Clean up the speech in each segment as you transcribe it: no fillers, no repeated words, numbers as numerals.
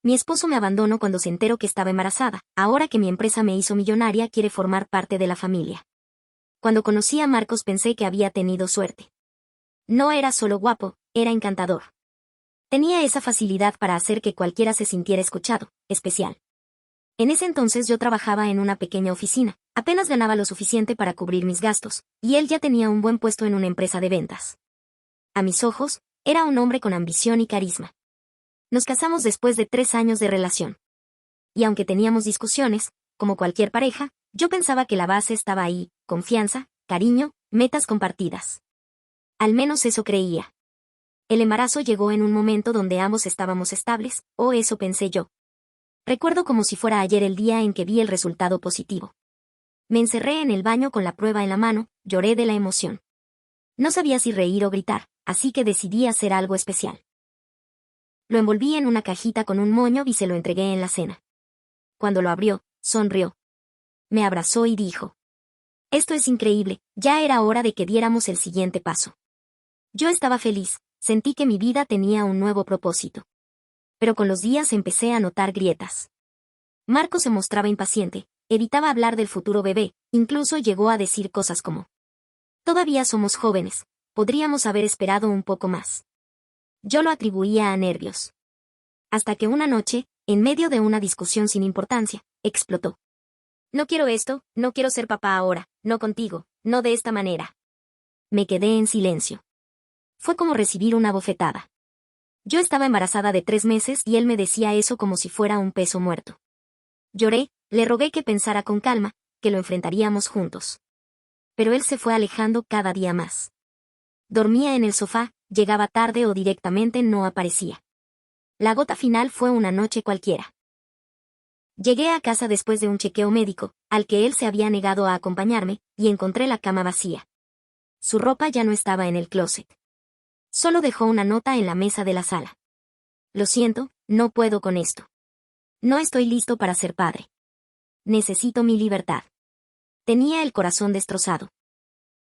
Mi esposo me abandonó cuando se enteró que estaba embarazada. Ahora que mi empresa me hizo millonaria, quiere formar parte de la familia. Cuando conocí a Marcos pensé que había tenido suerte. No era solo guapo, era encantador. Tenía esa facilidad para hacer que cualquiera se sintiera escuchado, especial. En ese entonces yo trabajaba en una pequeña oficina, apenas ganaba lo suficiente para cubrir mis gastos, y él ya tenía un buen puesto en una empresa de ventas. A mis ojos, era un hombre con ambición y carisma. Nos casamos después de 3 años de relación. Y aunque teníamos discusiones, como cualquier pareja, yo pensaba que la base estaba ahí, confianza, cariño, metas compartidas. Al menos eso creía. El embarazo llegó en un momento donde ambos estábamos estables, o eso pensé yo. Recuerdo como si fuera ayer el día en que vi el resultado positivo. Me encerré en el baño con la prueba en la mano, lloré de la emoción. No sabía si reír o gritar, así que decidí hacer algo especial. Lo envolví en una cajita con un moño y se lo entregué en la cena. Cuando lo abrió, sonrió. Me abrazó y dijo: «Esto es increíble, ya era hora de que diéramos el siguiente paso». Yo estaba feliz, sentí que mi vida tenía un nuevo propósito. Pero con los días empecé a notar grietas. Marcos se mostraba impaciente, evitaba hablar del futuro bebé, incluso llegó a decir cosas como: «Todavía somos jóvenes, podríamos haber esperado un poco más». Yo lo atribuía a nervios. Hasta que una noche, en medio de una discusión sin importancia, explotó. «No quiero esto, no quiero ser papá ahora, no contigo, no de esta manera». Me quedé en silencio. Fue como recibir una bofetada. Yo estaba embarazada de 3 meses y él me decía eso como si fuera un peso muerto. Lloré, le rogué que pensara con calma, que lo enfrentaríamos juntos. Pero él se fue alejando cada día más. Dormía en el sofá, llegaba tarde o directamente no aparecía. La gota final fue una noche cualquiera. Llegué a casa después de un chequeo médico, al que él se había negado a acompañarme, y encontré la cama vacía. Su ropa ya no estaba en el closet. Solo dejó una nota en la mesa de la sala. «Lo siento, no puedo con esto. No estoy listo para ser padre. Necesito mi libertad». Tenía el corazón destrozado.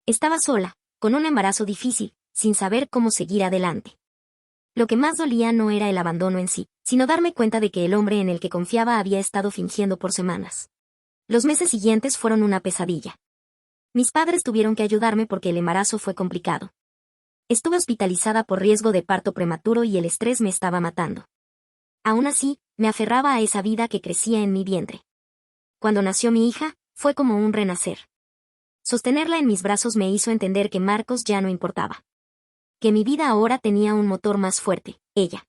Estaba sola, con un embarazo difícil, sin saber cómo seguir adelante. Lo que más dolía no era el abandono en sí, sino darme cuenta de que el hombre en el que confiaba había estado fingiendo por semanas. Los meses siguientes fueron una pesadilla. Mis padres tuvieron que ayudarme porque el embarazo fue complicado. Estuve hospitalizada por riesgo de parto prematuro y el estrés me estaba matando. Aún así, me aferraba a esa vida que crecía en mi vientre. Cuando nació mi hija, fue como un renacer. Sostenerla en mis brazos me hizo entender que Marcos ya no importaba. Que mi vida ahora tenía un motor más fuerte, ella.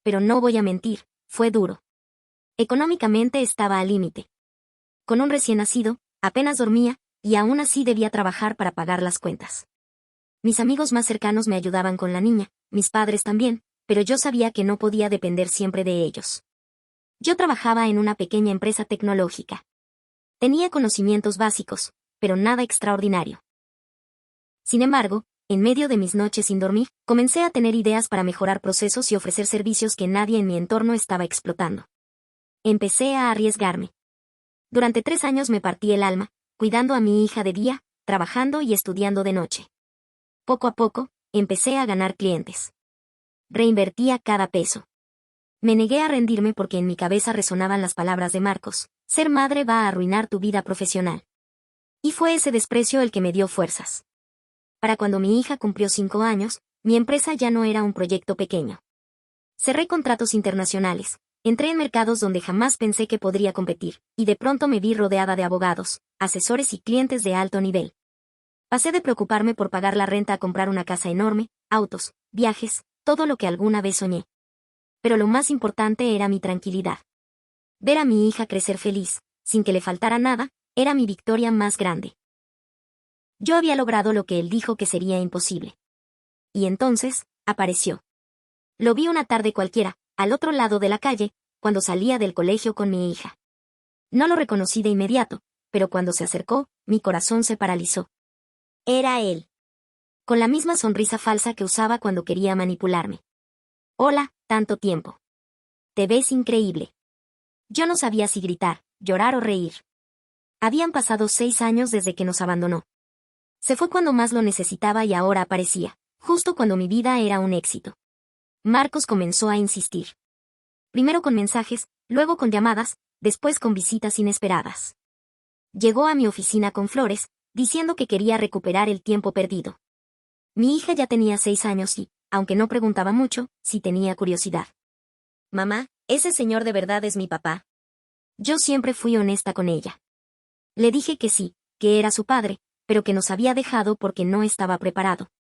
Pero no voy a mentir, fue duro. Económicamente estaba al límite. Con un recién nacido, apenas dormía, y aún así debía trabajar para pagar las cuentas. Mis amigos más cercanos me ayudaban con la niña, mis padres también, pero yo sabía que no podía depender siempre de ellos. Yo trabajaba en una pequeña empresa tecnológica. Tenía conocimientos básicos, pero nada extraordinario. Sin embargo, en medio de mis noches sin dormir, comencé a tener ideas para mejorar procesos y ofrecer servicios que nadie en mi entorno estaba explotando. Empecé a arriesgarme. Durante 3 años me partí el alma, cuidando a mi hija de día, trabajando y estudiando de noche. Poco a poco, empecé a ganar clientes. Reinvertía cada peso. Me negué a rendirme porque en mi cabeza resonaban las palabras de Marcos: «Ser madre va a arruinar tu vida profesional». Y fue ese desprecio el que me dio fuerzas. Para cuando mi hija cumplió 5 años, mi empresa ya no era un proyecto pequeño. Cerré contratos internacionales, entré en mercados donde jamás pensé que podría competir, y de pronto me vi rodeada de abogados, asesores y clientes de alto nivel. Pasé de preocuparme por pagar la renta a comprar una casa enorme, autos, viajes, todo lo que alguna vez soñé. Pero lo más importante era mi tranquilidad. Ver a mi hija crecer feliz, sin que le faltara nada, era mi victoria más grande. Yo había logrado lo que él dijo que sería imposible. Y entonces, apareció. Lo vi una tarde cualquiera, al otro lado de la calle, cuando salía del colegio con mi hija. No lo reconocí de inmediato, pero cuando se acercó, mi corazón se paralizó. Era él. Con la misma sonrisa falsa que usaba cuando quería manipularme. «Hola, tanto tiempo. Te ves increíble». Yo no sabía si gritar, llorar o reír. Habían pasado 6 años desde que nos abandonó. Se fue cuando más lo necesitaba y ahora aparecía, justo cuando mi vida era un éxito. Marcos comenzó a insistir. Primero con mensajes, luego con llamadas, después con visitas inesperadas. Llegó a mi oficina con flores, diciendo que quería recuperar el tiempo perdido. Mi hija ya tenía 6 años y, aunque no preguntaba mucho, sí tenía curiosidad. Mamá, ¿ese señor de verdad es mi papá? Yo siempre fui honesta con ella. Le dije que sí, que era su padre, pero que nos había dejado porque no estaba preparado.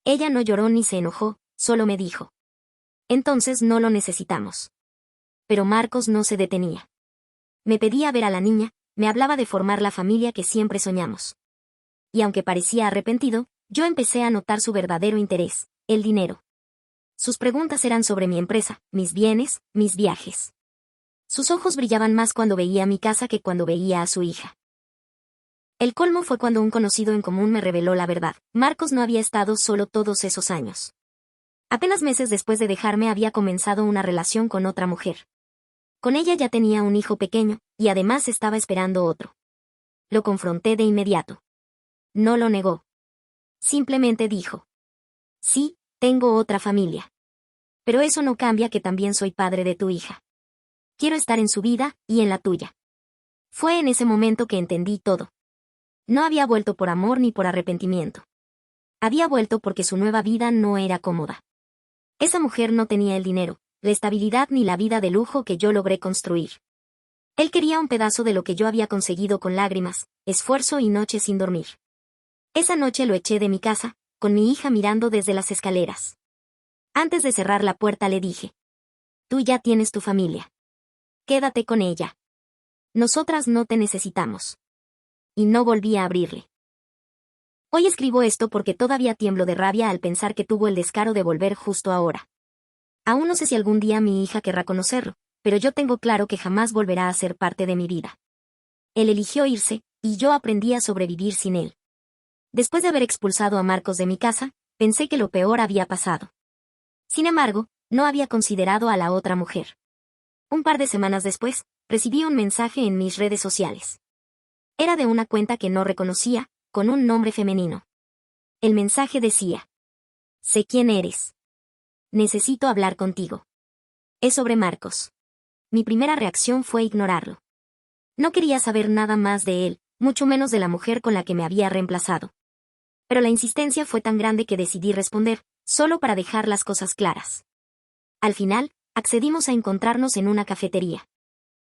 Ella no lloró ni se enojó, solo me dijo. Entonces no lo necesitamos. Pero Marcos no se detenía. Me pedía ver a la niña, me hablaba de formar la familia que siempre soñamos. Y aunque parecía arrepentido, yo empecé a notar su verdadero interés, el dinero. Sus preguntas eran sobre mi empresa, mis bienes, mis viajes. Sus ojos brillaban más cuando veía mi casa que cuando veía a su hija. El colmo fue cuando un conocido en común me reveló la verdad. Marcos no había estado solo todos esos años. Apenas meses después de dejarme había comenzado una relación con otra mujer. Con ella ya tenía un hijo pequeño, y además estaba esperando otro. Lo confronté de inmediato. No lo negó. Simplemente dijo. Sí, tengo otra familia. Pero eso no cambia que también soy padre de tu hija. Quiero estar en su vida, y en la tuya. Fue en ese momento que entendí todo. No había vuelto por amor ni por arrepentimiento. Había vuelto porque su nueva vida no era cómoda. Esa mujer no tenía el dinero, la estabilidad ni la vida de lujo que yo logré construir. Él quería un pedazo de lo que yo había conseguido con lágrimas, esfuerzo y noches sin dormir. Esa noche lo eché de mi casa, con mi hija mirando desde las escaleras. Antes de cerrar la puerta le dije. Tú ya tienes tu familia. Quédate con ella. Nosotras no te necesitamos. Y no volví a abrirle. Hoy escribo esto porque todavía tiemblo de rabia al pensar que tuvo el descaro de volver justo ahora. Aún no sé si algún día mi hija querrá conocerlo, pero yo tengo claro que jamás volverá a ser parte de mi vida. Él eligió irse, y yo aprendí a sobrevivir sin él. Después de haber expulsado a Marcos de mi casa, pensé que lo peor había pasado. Sin embargo, no había considerado a la otra mujer. Un par de semanas después, recibí un mensaje en mis redes sociales. Era de una cuenta que no reconocía, con un nombre femenino. El mensaje decía. Sé quién eres. Necesito hablar contigo. Es sobre Marcos. Mi primera reacción fue ignorarlo. No quería saber nada más de él, mucho menos de la mujer con la que me había reemplazado. Pero la insistencia fue tan grande que decidí responder, solo para dejar las cosas claras. Al final, accedimos a encontrarnos en una cafetería.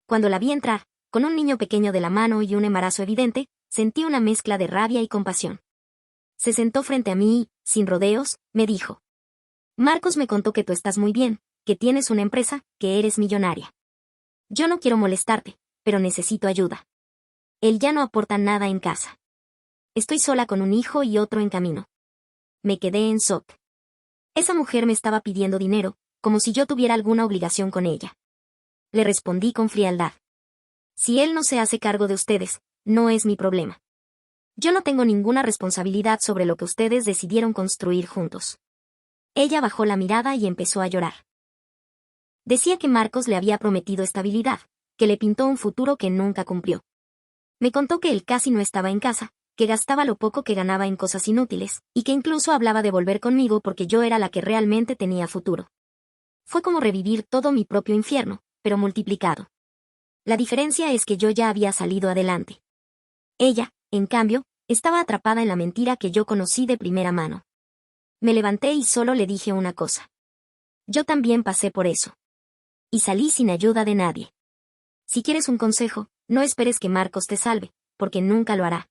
Cuando la vi entrar, con un niño pequeño de la mano y un embarazo evidente, sentí una mezcla de rabia y compasión. Se sentó frente a mí y, sin rodeos, me dijo. Marcos me contó que tú estás muy bien, que tienes una empresa, que eres millonaria. Yo no quiero molestarte, pero necesito ayuda. Él ya no aporta nada en casa. Estoy sola con un hijo y otro en camino. Me quedé en shock. Esa mujer me estaba pidiendo dinero, como si yo tuviera alguna obligación con ella. Le respondí con frialdad. Si él no se hace cargo de ustedes, no es mi problema. Yo no tengo ninguna responsabilidad sobre lo que ustedes decidieron construir juntos. Ella bajó la mirada y empezó a llorar. Decía que Marcos le había prometido estabilidad, que le pintó un futuro que nunca cumplió. Me contó que él casi no estaba en casa, que gastaba lo poco que ganaba en cosas inútiles, y que incluso hablaba de volver conmigo porque yo era la que realmente tenía futuro. Fue como revivir todo mi propio infierno, pero multiplicado. La diferencia es que yo ya había salido adelante. Ella, en cambio, estaba atrapada en la mentira que yo conocí de primera mano. Me levanté y solo le dije una cosa. Yo también pasé por eso. Y salí sin ayuda de nadie. Si quieres un consejo, no esperes que Marcos te salve, porque nunca lo hará.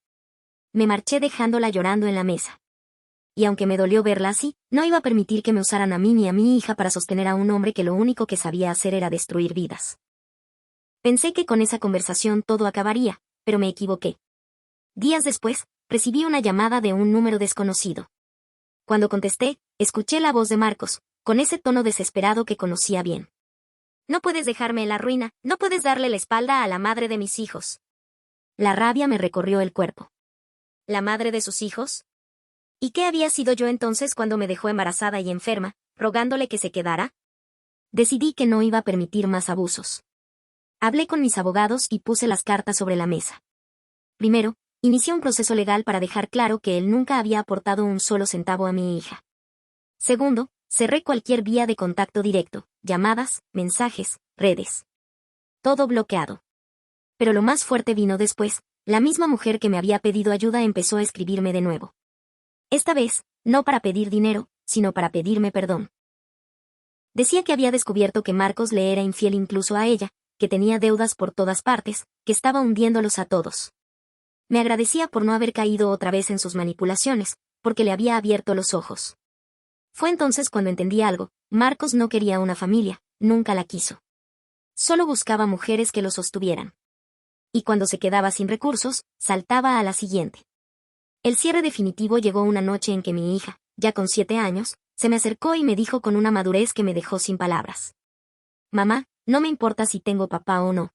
Me marché dejándola llorando en la mesa. Y aunque me dolió verla así, no iba a permitir que me usaran a mí ni a mi hija para sostener a un hombre que lo único que sabía hacer era destruir vidas. Pensé que con esa conversación todo acabaría, pero me equivoqué. Días después, recibí una llamada de un número desconocido. Cuando contesté, escuché la voz de Marcos, con ese tono desesperado que conocía bien. No puedes dejarme en la ruina, no puedes darle la espalda a la madre de mis hijos. La rabia me recorrió el cuerpo. ¿La madre de sus hijos? ¿Y qué había sido yo entonces cuando me dejó embarazada y enferma, rogándole que se quedara? Decidí que no iba a permitir más abusos. Hablé con mis abogados y puse las cartas sobre la mesa. Primero, inicié un proceso legal para dejar claro que él nunca había aportado un solo centavo a mi hija. Segundo, cerré cualquier vía de contacto directo, llamadas, mensajes, redes. Todo bloqueado. Pero lo más fuerte vino después. La misma mujer que me había pedido ayuda empezó a escribirme de nuevo. Esta vez, no para pedir dinero, sino para pedirme perdón. Decía que había descubierto que Marcos le era infiel incluso a ella, que tenía deudas por todas partes, que estaba hundiéndolos a todos. Me agradecía por no haber caído otra vez en sus manipulaciones, porque le había abierto los ojos. Fue entonces cuando entendí algo: Marcos no quería una familia, nunca la quiso. Solo buscaba mujeres que lo sostuvieran. Y cuando se quedaba sin recursos, saltaba a la siguiente. El cierre definitivo llegó una noche en que mi hija, ya con 7 años, se me acercó y me dijo con una madurez que me dejó sin palabras. Mamá, no me importa si tengo papá o no.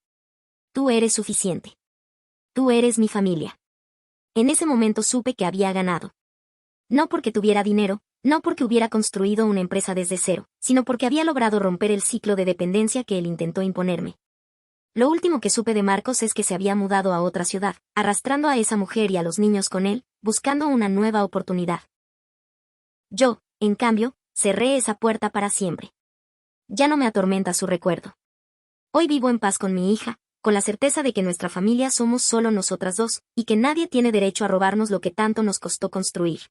Tú eres suficiente. Tú eres mi familia. En ese momento supe que había ganado. No porque tuviera dinero, no porque hubiera construido una empresa desde cero, sino porque había logrado romper el ciclo de dependencia que él intentó imponerme. Lo último que supe de Marcos es que se había mudado a otra ciudad, arrastrando a esa mujer y a los niños con él, buscando una nueva oportunidad. Yo, en cambio, cerré esa puerta para siempre. Ya no me atormenta su recuerdo. Hoy vivo en paz con mi hija, con la certeza de que nuestra familia somos solo nosotras dos, y que nadie tiene derecho a robarnos lo que tanto nos costó construir.